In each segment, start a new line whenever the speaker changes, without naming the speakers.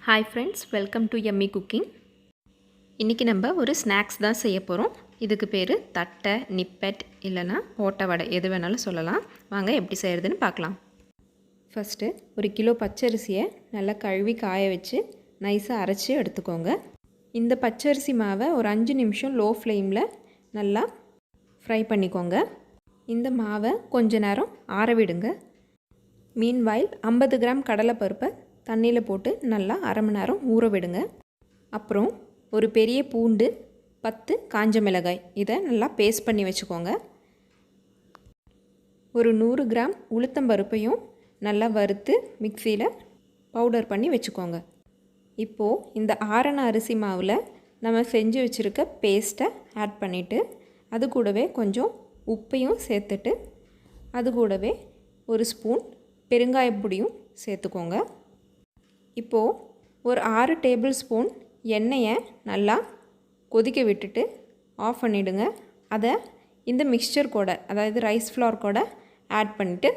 Hi friends, welcome to Yummy Cooking. இன்றைக்கி நம்ம ஒரு ஸ்நாக்ஸ் தான் செய்ய போகிறோம். இதுக்கு பேர் தட்டை, நிப்பெட் இல்லைனா ஓட்டை வடை எது வேணாலும் சொல்லலாம். வாங்க எப்படி செய்கிறதுன்னு பார்க்கலாம். ஃபஸ்ட்டு ஒரு கிலோ பச்சரிசியை நல்லா கழுவி காய வச்சு நைஸாக அரைச்சி எடுத்துக்கோங்க. இந்த பச்சரிசி மாவை ஒரு 5 நிமிஷம் லோ ஃப்ளேமில் நல்லா ஃப்ரை பண்ணிக்கோங்க. இந்த மாவை கொஞ்ச நேரம் ஆற விடுங்க. மீன்வாயில் 50 கிராம் கடலைப்பருப்பை தண்ணியில் போட்டு நல்லா அரை மணி நேரம் ஊற விடுங்க. அப்புறம் ஒரு பெரிய பூண்டு, 10 காஞ்ச மிளகாய் இதை நல்லா பேஸ்ட் பண்ணி வச்சுக்கோங்க. ஒரு 100 கிராம் உளுத்தம்பருப்பையும் நல்லா வறுத்து மிக்சியில் பவுடர் பண்ணி வச்சுக்கோங்க. இப்போது இந்த ஆரண அரிசி மாவில் நம்ம செஞ்சு வச்சுருக்க பேஸ்ட்டை ஆட் பண்ணிவிட்டு அது கூடவே கொஞ்சம் உப்பையும் சேர்த்துட்டு அது கூடவே ஒரு ஸ்பூன் பெருங்காயப்பொடியும் சேர்த்துக்கோங்க. இப்போது ஒரு 6 டேபிள் ஸ்பூன் எண்ணெயை நல்லா கொதிக்க விட்டுட்டு ஆஃப் பண்ணிவிடுங்க. அதை இந்த மிக்சர் கூட, அதாவது ரைஸ் ஃப்ளார் கூட ஆட் பண்ணிவிட்டு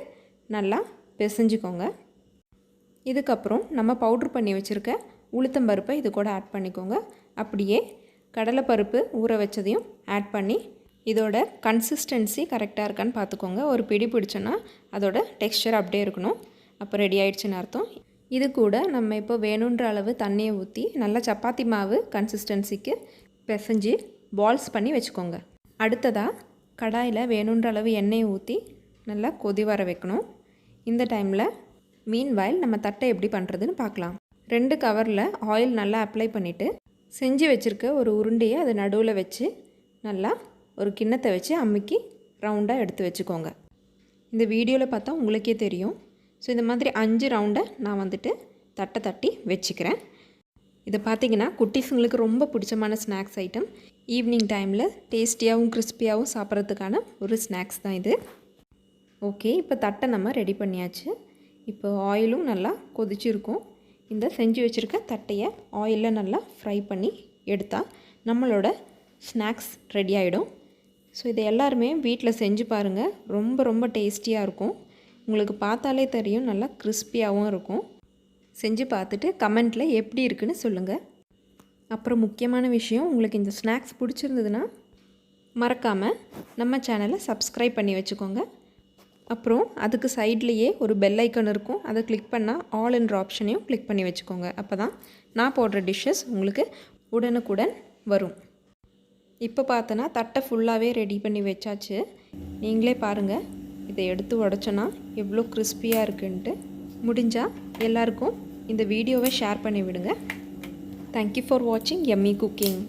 நல்லா பிசைஞ்சிக்கோங்க. இதுக்கப்புறம் நம்ம பவுட்ரு பண்ணி வச்சுருக்க உளுத்தம்பருப்பை இது கூட ஆட் பண்ணிக்கோங்க. அப்படியே கடலைப்பருப்பு ஊற வச்சதையும் ஆட் பண்ணி இதோட கன்சிஸ்டன்சி கரெக்டாக இருக்கான்னு பார்த்துக்கோங்க. ஒரு பிடி பிடிச்சோன்னா அதோட டெக்ஸ்சர் அப்படியே இருக்கணும். அப்போ ரெடி ஆகிடுச்சின்னு அர்த்தம். இது கூட நம்ம இப்போ வேணுன்ற அளவு தண்ணியை ஊற்றி நல்லா சப்பாத்தி மாவு கன்சிஸ்டன்சிக்கு பிசைஞ்சு பால்ஸ் பண்ணி வச்சுக்கோங்க. அடுத்ததாக கடாயில் வேணுன்ற அளவு எண்ணெயை ஊற்றி நல்லா கொதி வர வைக்கணும். இந்த டைமில் மீன்வாயில் நம்ம தட்டை எப்படி பண்ணுறதுன்னு பார்க்கலாம். 2 கவரில் ஆயில் நல்லா அப்ளை பண்ணிவிட்டு செஞ்சு வச்சுருக்க ஒரு உருண்டையை அதை நடுவில் வச்சு நல்லா ஒரு கிண்ணத்தை வச்சு அமுக்கி ரவுண்டாக எடுத்து வச்சுக்கோங்க. இந்த வீடியோவில் பார்த்தா உங்களுக்கே தெரியும். ஸோ இந்த மாதிரி 5 ரவுண்டை நான் தட்டை தட்டி வச்சுக்கிறேன். இதை பார்த்திங்கன்னா குட்டீஸுங்களுக்கு ரொம்ப பிடிச்சமான ஸ்நாக்ஸ் ஐட்டம். ஈவினிங் டைமில் டேஸ்டியாகவும் கிறிஸ்பியாகவும் சாப்பிட்றதுக்கான ஒரு ஸ்நாக்ஸ் தான் இது. ஓகே, இப்போ தட்டை நம்ம ரெடி பண்ணியாச்சு. இப்போ ஆயிலும் நல்லா கொதிச்சிருக்கும். இந்த செஞ்சு வச்சுருக்க தட்டையை ஆயிலில் நல்லா ஃப்ரை பண்ணி எடுத்தால் நம்மளோட ஸ்நாக்ஸ் ரெடி ஆகிடும். ஸோ இதை எல்லாருமே வீட்டில் செஞ்சு பாருங்கள். ரொம்ப ரொம்ப டேஸ்டியாக இருக்கும். உங்களுக்கு பார்த்தாலே தெரியும், நல்லா கிறிஸ்பியாகவும் இருக்கும். செஞ்சு பார்த்துட்டு கமெண்ட்டில் எப்படி இருக்குன்னு சொல்லுங்கள். அப்புறம் முக்கியமான விஷயம், உங்களுக்கு இந்த ஸ்நாக்ஸ் பிடிச்சிருந்ததுன்னா மறக்காமல் நம்ம சேனலை சப்ஸ்கிரைப் பண்ணி வச்சுக்கோங்க. அப்புறம் அதுக்கு சைட்லேயே ஒரு பெல் ஐக்கான் இருக்கும். அதை கிளிக் பண்ணால் ஆல் என்ற ஆப்ஷனையும் கிளிக் பண்ணி வச்சுக்கோங்க. அப்போ தான் நான் போடுற டிஷ்ஷஸ் உங்களுக்கு உடனுக்குடன் வரும். இப்போ பார்த்தோன்னா தட்டை ஃபுல்லாகவே ரெடி பண்ணி வச்சாச்சு. நீங்களே பாருங்கள், இதை எடுத்து உடச்சோன்னா எவ்வளோ கிறிஸ்பியாக இருக்குன்ட்டு. முடிஞ்சால் எல்லாருக்கும் இந்த வீடியோவை ஷேர் பண்ணி விடுங்க. தேங்க்யூ ஃபார் வாட்சிங் யம்மி குக்கிங்.